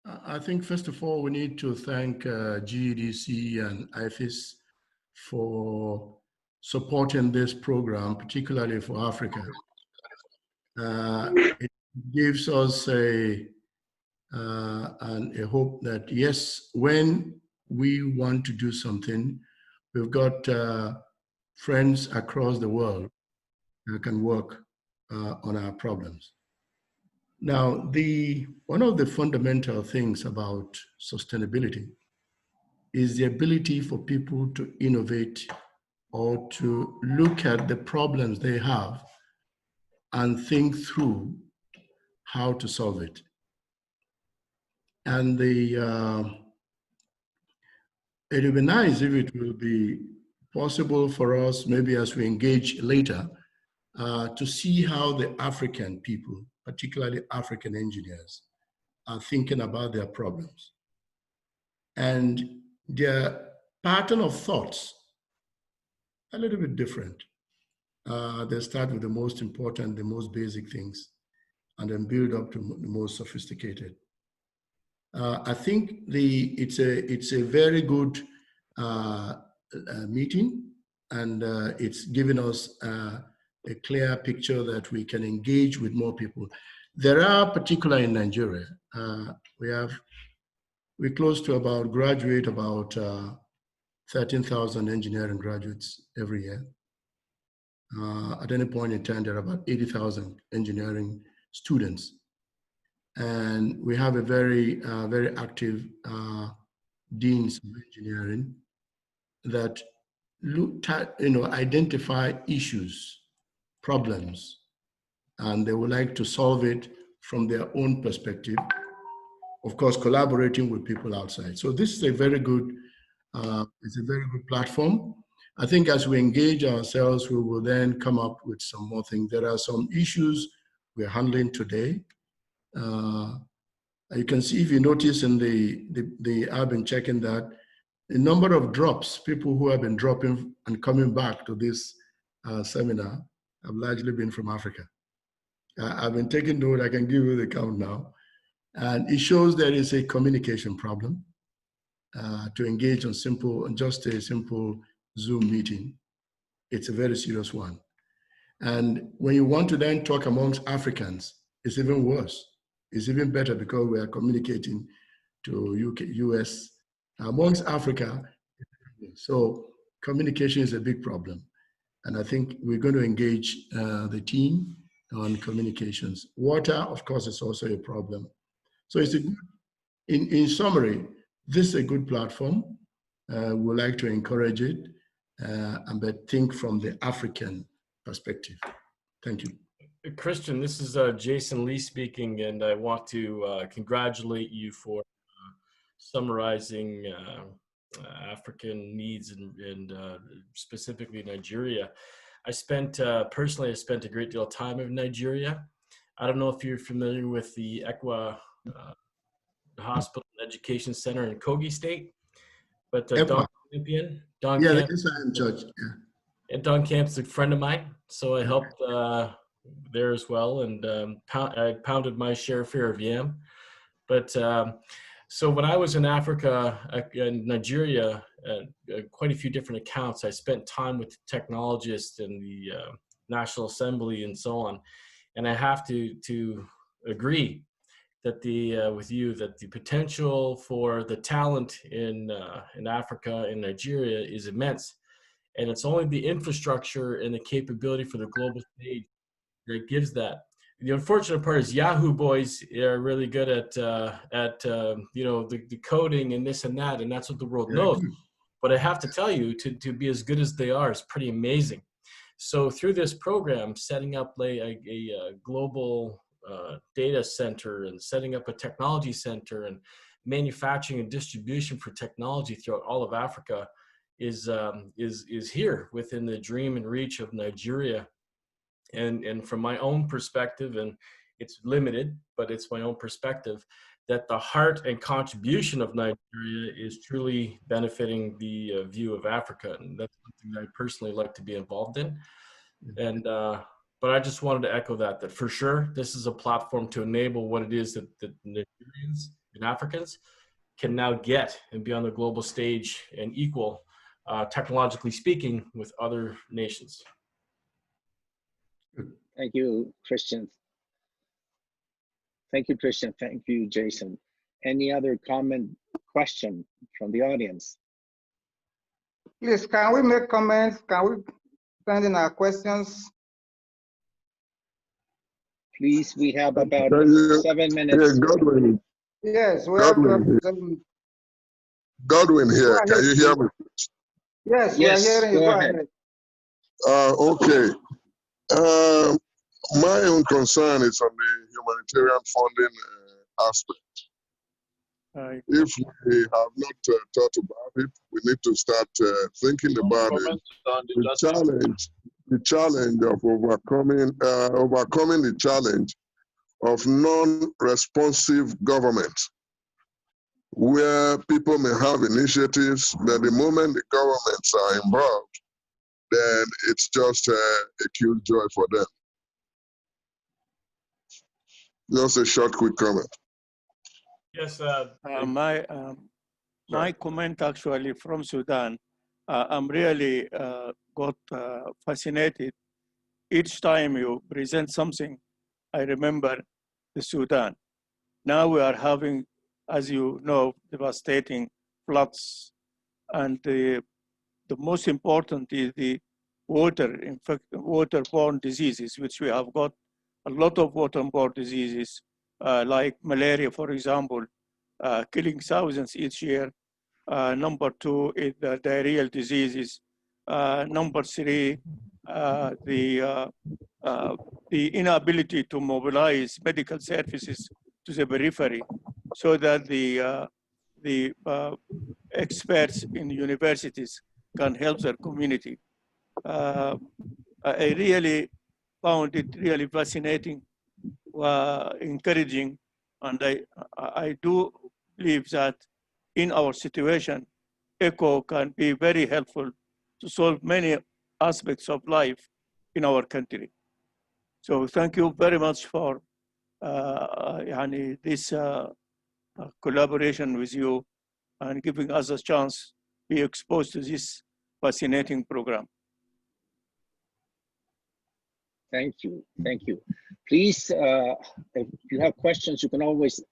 I think, first of all, we need to thank GEDC and Ifees for supporting this program, particularly for Africa. It gives us a hope that, yes, when we want to do something, we've got friends across the world that can work on our problems. Now, one of the fundamental things about sustainability is the ability for people to innovate or to look at the problems they have and think through how to solve it. And it would be nice if it will be possible for us, maybe as we engage later, to see how the African people, particularly African engineers, are thinking about their problems. And their pattern of thoughts a little bit different. They start with the most important, the most basic things, and then build up to the most sophisticated. I think it's a very good meeting, and it's given us a clear picture that we can engage with more people. There are, particularly in Nigeria, we close to graduate about 13,000 engineering graduates every year. At any point in time, there are about 80,000 engineering students. And we have a very active deans of engineering that identify issues, problems, and they would like to solve it from their own perspective. Of course, collaborating with people outside. So this is a very good, it's a very good platform. I think as we engage ourselves, we will then come up with some more things. There are some issues we're handling today. You can see, if you notice in I've been checking that the number of drops, people who have been dropping and coming back to this seminar have largely been from Africa. I've been taking note, I can give you the count now. And it shows there is a communication problem to engage on just a simple Zoom meeting. It's a very serious one. And when you want to then talk amongst Africans, it's even worse. It's even better because we are communicating to UK, US, Amongst Africa, so communication is a big problem. And I think we're going to engage the team on communications. Water, of course, is also a problem. So it's a good, in summary, this is a good platform. We'd like to encourage it, but think from the African perspective. Thank you. Christian, this is Jason Lee speaking, and I want to congratulate you for summarizing African needs and specifically Nigeria. I spent, personally, I spent a great deal of time in Nigeria. I don't know if you're familiar with the Ekwa Hospital and Education Center in Kogi State, but Don Campion, Don Camp's a friend of mine, so I helped there as well, and I pounded my share of yam. But so when I was in Africa, in Nigeria, quite a few different accounts, I spent time with technologists and the National Assembly and so on. And I have to agree that with you that the potential for the talent in Africa and Nigeria is immense. And it's only the infrastructure and the capability for the global stage that gives that. The unfortunate part is Yahoo boys are really good at you know, the coding and this and that, and that's what the world knows. But I have to tell you, to be as good as they are is pretty amazing. So through this program, setting up a global data center and setting up a technology center and manufacturing and distribution for technology throughout all of Africa is here within the dream and reach of Nigeria. And from my own perspective, and it's limited, but it's my own perspective, that the heart and contribution of Nigeria is truly benefiting the view of Africa. And that's something I personally like to be involved in. And, but I just wanted to echo that for sure, this is a platform to enable what it is that Nigerians and Africans can now get and be on the global stage and equal, technologically speaking, with other nations. Thank you, Christian. Thank you, Christian. Thank you, Jason. Any other comment, question from the audience? Please, can we make comments? Can we send in our questions? Please, we have about 7 minutes. Yeah, Godwin. Yes, we Godwin. have Godwin here. Can you hear me? Yes, we are hearing you. Go ahead. Okay. My own concern is on the humanitarian funding aspect. If we have not thought about it, we need to start thinking about it. The challenge of overcoming the challenge of non-responsive government, where people may have initiatives, but the moment the governments are involved, then it's just a killjoy for them. Just a short, quick comment. Yes, my comment actually from Sudan. I'm really got fascinated. Each time you present something, I remember the Sudan. Now we are having, as you know, devastating floods, and the most important is the waterborne diseases, which we have got a lot of waterborne diseases, like malaria, for example, killing thousands each year. Number 2 is the diarrheal diseases. Number 3, the inability to mobilize medical services to the periphery, so that the experts in universities can help their community. I really found it really fascinating, encouraging, and I do believe that in our situation, ECHO can be very helpful to solve many aspects of life in our country. So thank you very much for this collaboration with you and giving us a chance to be exposed to this fascinating program. Thank you. Thank you. Please, if you have questions, you can always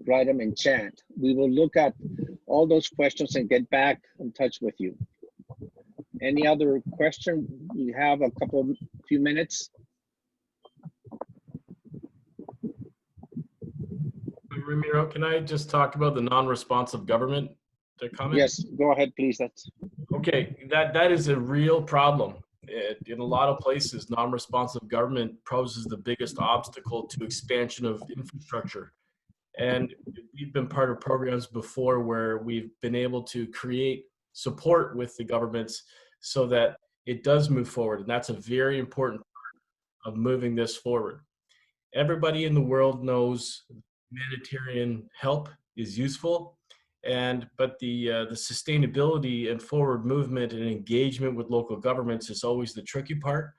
write them in chat. We will look at all those questions and get back in touch with you. Any other question? We have a few minutes. Ramiro, can I just talk about the non-responsive government comment? Yes, go ahead, please. That's okay. That is a real problem. In a lot of places, non-responsive government poses the biggest obstacle to expansion of infrastructure. And we've been part of programs before where we've been able to create support with the governments so that it does move forward. And that's a very important part of moving this forward. Everybody in the world knows humanitarian help is useful, but the sustainability and forward movement and engagement with local governments is always the tricky part.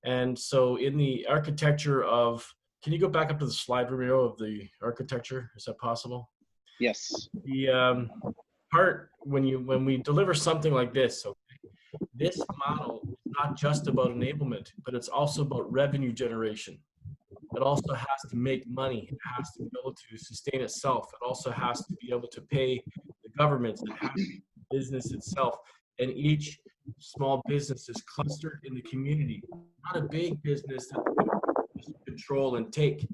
And so in the architecture of, can you go back up to the slide, Ramiro, of the architecture? Is that possible? yes. The part when we deliver something like this, okay, this model is not just about enablement, but it's also about revenue generation. It also has to make money. It has to be able to sustain itself. It also has to be able to pay the governments. It has to be business itself. And each small business is clustered in the community. Not a big business that you control and take,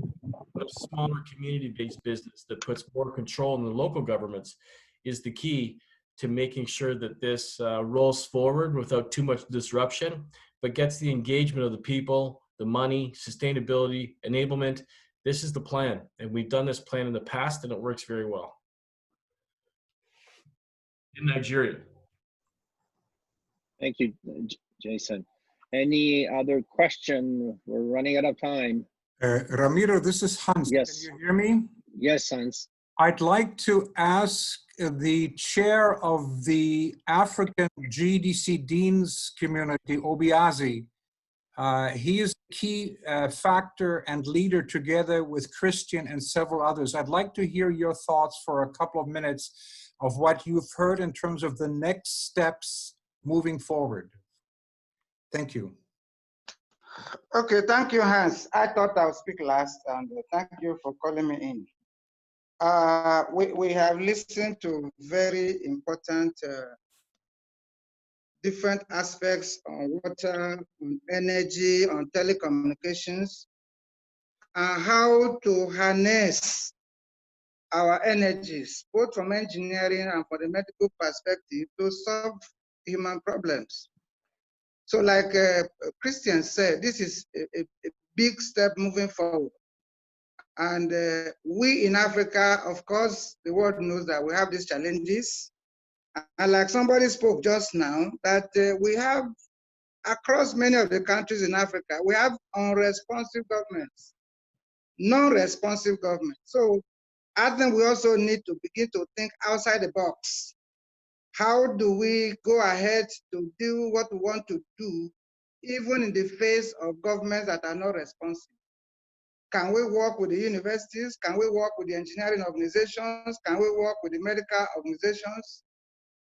but a smaller community-based business that puts more control in the local governments is the key to making sure that this rolls forward without too much disruption, but gets the engagement of the people, the money, sustainability, enablement. This is the plan. And we've done this plan in the past and it works very well. In Nigeria. Thank you, Jason. Any other question? We're running out of time. Ramiro, this is Hans. Yes. Can you hear me? Yes, Hans. I'd like to ask the chair of the African GDC Deans community, Obiazi. He is a key factor and leader together with Christian and several others. I'd like to hear your thoughts for a couple of minutes of what you've heard in terms of the next steps moving forward. Thank you. Okay, thank you, Hans. I thought I would speak last, and thank you for calling me in. We have listened to very important different aspects on water, on energy, on telecommunications, and how to harness our energies, both from engineering and from the medical perspective, to solve human problems. So like Christian said, this is a big step moving forward. And we in Africa, of course, the world knows that we have these challenges. And like somebody spoke just now, that we have, across many of the countries in Africa, we have unresponsive governments, non-responsive governments. So I think we also need to begin to think outside the box. How do we go ahead to do what we want to do, even in the face of governments that are not responsive? Can we work with the universities? Can we work with the engineering organizations? Can we work with the medical organizations?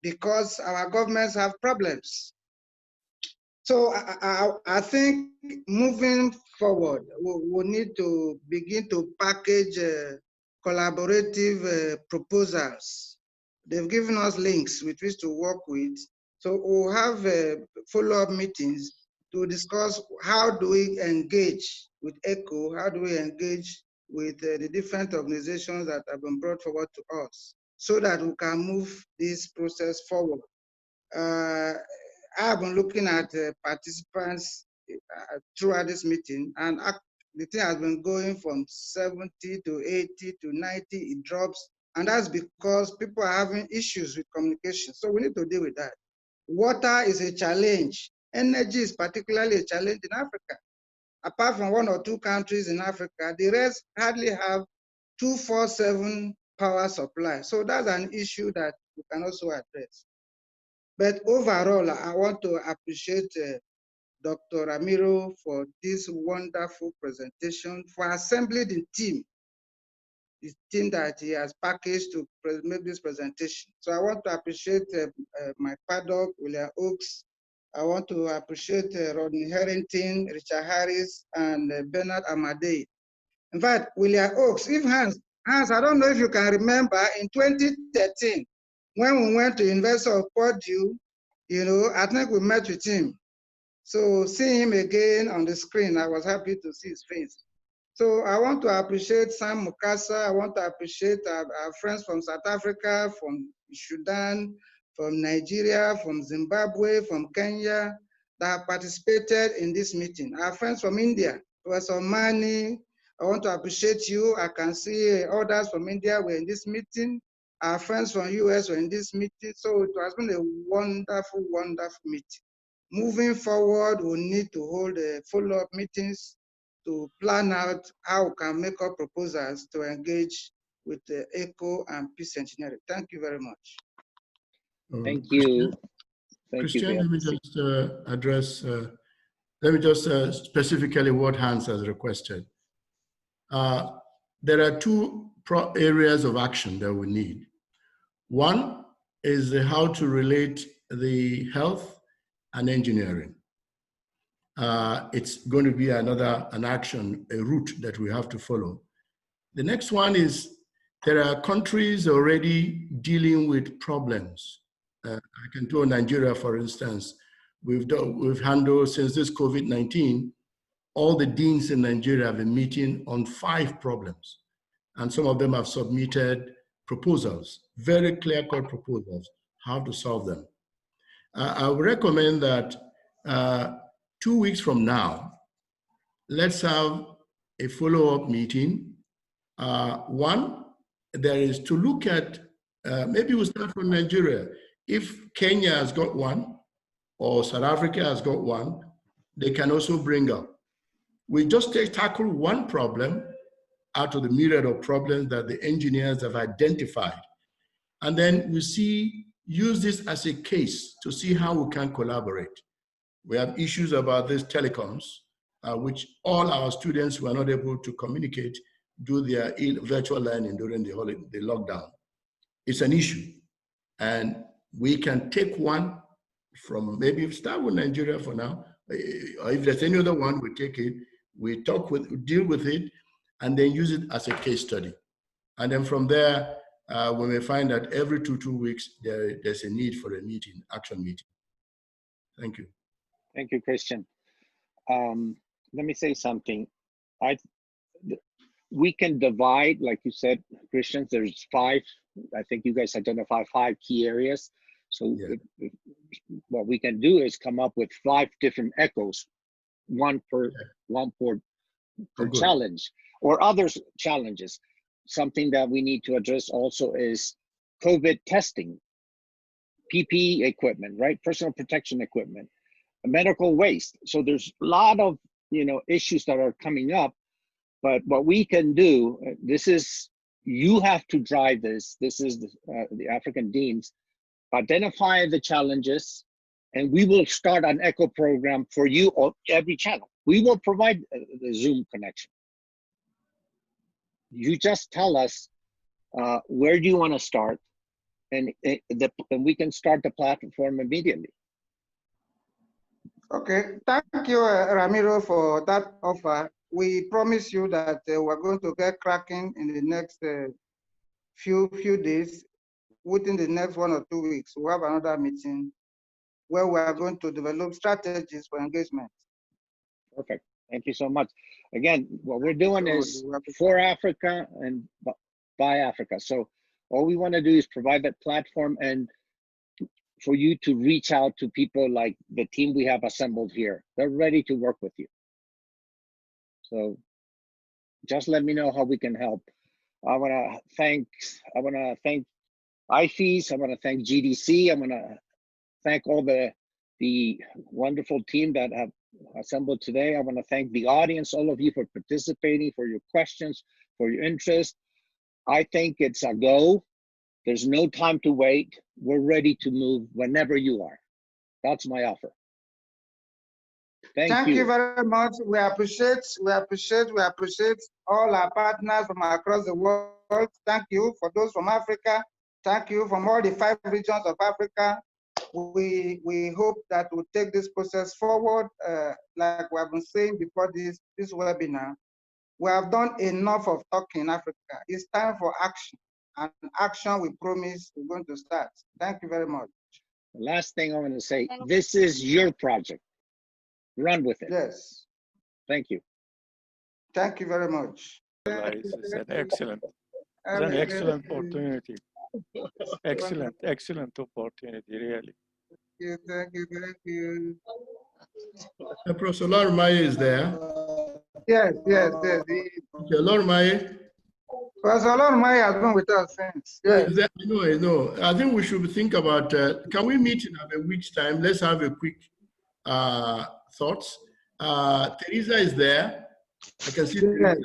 Because our governments have problems. So I think moving forward, we need to begin to package collaborative proposals. They've given us links with which to work with. So we'll have follow-up meetings to discuss how do we engage with ECHO, how do we engage with the different organizations that have been brought forward to us, so that we can move this process forward. I have been looking at participants throughout this meeting, and the thing has been going from 70 to 80 to 90, it drops, and that's because people are having issues with communication. So we need to deal with that. Water is a challenge. Energy is particularly a challenge in Africa. Apart from 1 or 2 countries in Africa, the rest hardly have 24/7 power supply. So that's an issue that we can also address. But overall, I want to appreciate Dr. Ramiro for this wonderful presentation, for assembling the team that he has packaged to make this presentation. So I want to appreciate my paddock, William Oakes. I want to appreciate Rodney Harrington, Richard Harris, and Bernard Amadei. In fact, William Oakes, if Hans Hans, I don't know if you can remember in 2013, when we went to University of Purdue, you know, I think we met with him. So seeing him again on the screen, I was happy to see his face. So I want to appreciate Sam Mukasa. I want to appreciate our friends from South Africa, from Sudan, from Nigeria, from Zimbabwe, from Kenya, that have participated in this meeting. Our friends from India, Professor Mani, I want to appreciate you. I can see others from India were in this meeting. Our friends from US were in this meeting. So it has been a wonderful, wonderful meeting. Moving forward, we need to hold follow-up meetings to plan out how we can make up proposals to engage with the ECHO and peace engineering. Thank you very much. Thank you. Thank you. Christian, let me just address, let me just specifically what Hans has requested. There are two areas of action that we need. One is how to relate the health and engineering. It's going to be an action, a route that we have to follow. The next one is there are countries already dealing with problems. I can do Nigeria, for instance. We've handled, since this COVID-19, all the deans in Nigeria have been meeting on 5 problems. And some of them have submitted proposals, very clear-cut proposals, how to solve them. I would recommend that 2 weeks from now, let's have a follow-up meeting. One, there is to look at, maybe we'll start from Nigeria. If Kenya has got one, or South Africa has got one, they can also bring up. We just tackle one problem out of the myriad of problems that the engineers have identified. And then we use this as a case to see how we can collaborate. We have issues about these telecoms, which all our students were not able to communicate, do their virtual learning during the lockdown. It's an issue. And we can take one from, maybe start with Nigeria for now, or if there's any other one, we take it, we deal with it, and then use it as a case study. And then from there, we may find that every two weeks, there's a need for a meeting, action meeting. Thank you. Thank you, Christian. Let me say something. We can divide, like you said, Christian, there's 5, I think you guys identify 5 key areas. So yeah. What we can do is come up with 5 different echoes, one per challenge, or other challenges. Something that we need to address also is COVID testing, PPE equipment, right? Personal protection equipment, medical waste. So there's a lot of issues that are coming up. But what we can do, you have to drive this. This is the African Deans. Identify the challenges, and we will start an ECHO program for you on every channel. We will provide the Zoom connection. You just tell us where do you want to start, and we can start the platform immediately. Okay, thank you, Ramiro, for that offer. We promise you that we're going to get cracking in the next few days. Within the next 1 or 2 weeks, we'll have another meeting where we are going to develop strategies for engagement. Perfect. Thank you so much. Again, what we're doing is for Africa and by Africa. So all we want to do is provide that platform and for you to reach out to people like the team we have assembled here. They're ready to work with you. So just let me know how we can help. I want to thank Ifees. I want to thank GDC. I want to thank all the wonderful team that have assembled today. I want to thank the audience, all of you, for participating, for your questions, for your interest. I think it's a go. There's no time to wait. We're ready to move whenever you are. That's my offer. Thank you very much. We appreciate all our partners from across the world. Thank you for those from Africa. Thank you from all the 5 regions of Africa. We hope that we'll take this process forward. Like we have been saying before this webinar, we have done enough of talking in Africa. It's time for action. And action, we promise, we're going to start. Thank you very much. The last thing I'm going to say, this is your project. Run with it. Yes. Thank you. Thank you very much. It's an excellent opportunity. Excellent opportunity, really. Thank you. Professor Lormaye is there. Yes. Okay, Lormaye. Professor Lormaye has been with us since. Yes. No. I think we should think about, can we meet in a week's time? Let's have a quick thoughts. Teresa is there. I can see Teresa.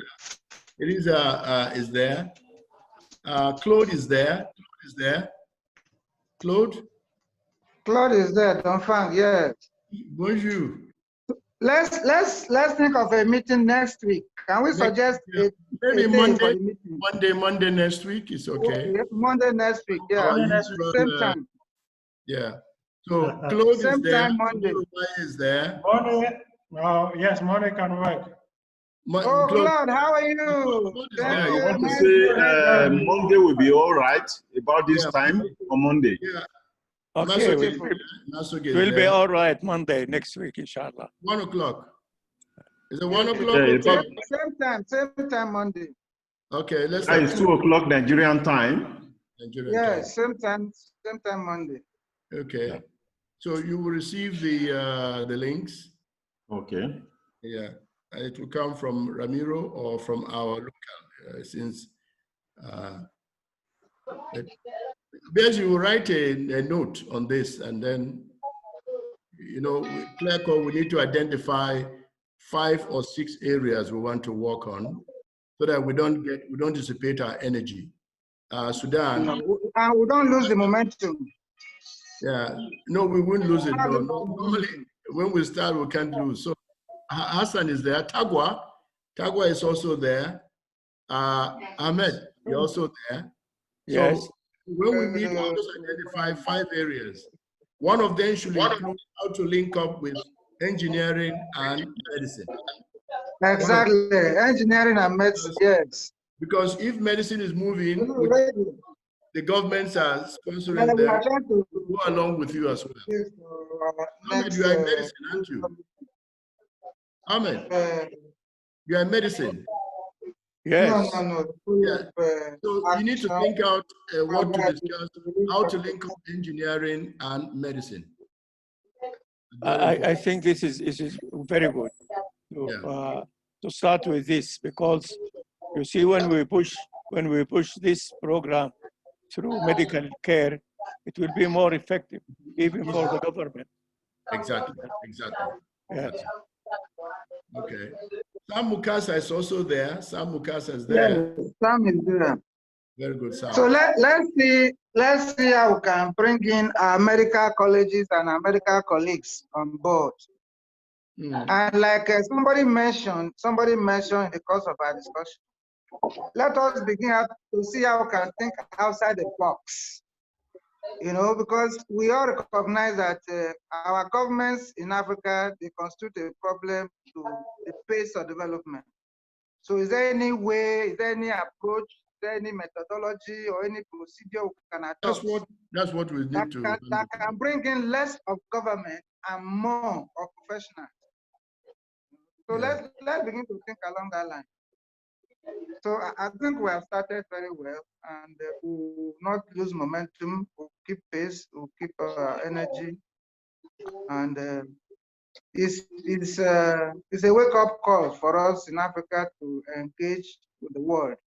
Teresa is there. Claude is there. Claude? Claude is there, don't find, yes. Bonjour. Let's think of a meeting next week. Can we suggest maybe Monday next week is okay. Monday next week, yeah. Same time. Yeah. So Claude same is there. Time Monday. Is there. Monday. Yes, Monday can work. Claude, how are you? I want to say Monday will be all right about this time on Monday. Yeah. Okay, it will be all right Monday next week, inshallah. 1 o'clock. Is it 1 o'clock? Same time Monday. Okay, let's. That is 2 o'clock Nigerian time. Same time Monday. Okay, so you will receive the links. Okay. Yeah, and it will come from Ramiro or from our local, since. Basically, you will write a note on this, and then, clear call, we need to identify 5 or 6 areas we want to work on, so that we don't dissipate our energy. Sudan. And we don't lose the momentum. Yeah, no, we won't lose it. No. Normally, when we start, we can't lose. So Hassan is there. Tagwa is also there. Ahmed, you're also there. Yes. So when we meet, we'll just identify 5 areas. One of them should be how to link up with engineering and medicine. Exactly, engineering and medicine, yes. Because if medicine is moving, the governments are sponsoring them to go along with you as well. Ahmed, you are in medicine, aren't you? Ahmed, you are in medicine. Yes. No. Yeah. So you need to think out what to discuss, how to link up engineering and medicine. I think this is very good to start with this, because you see, when we push this program through medical care, it will be more effective even for the government. Exactly. Yes. Okay. Sam Mukasa is also there. Sam Mukasa is there. Yes, Sam is there. Very good, Sam. So let's see how we can bring in our medical colleges and our medical colleagues on board. And like somebody mentioned in the course of our discussion, let us begin to see how we can think outside the box. Because we all recognize that our governments in Africa, they constitute a problem to the pace of development. So is there any way, is there any approach, is there any methodology or any procedure we can adopt? That's what we need to. That can bring in less of government and more of professionals. So let's begin to think along that line. So I think we have started very well, and we will not lose momentum. We'll keep pace. We'll keep energy, and it's a wake-up call for us in Africa to engage with the world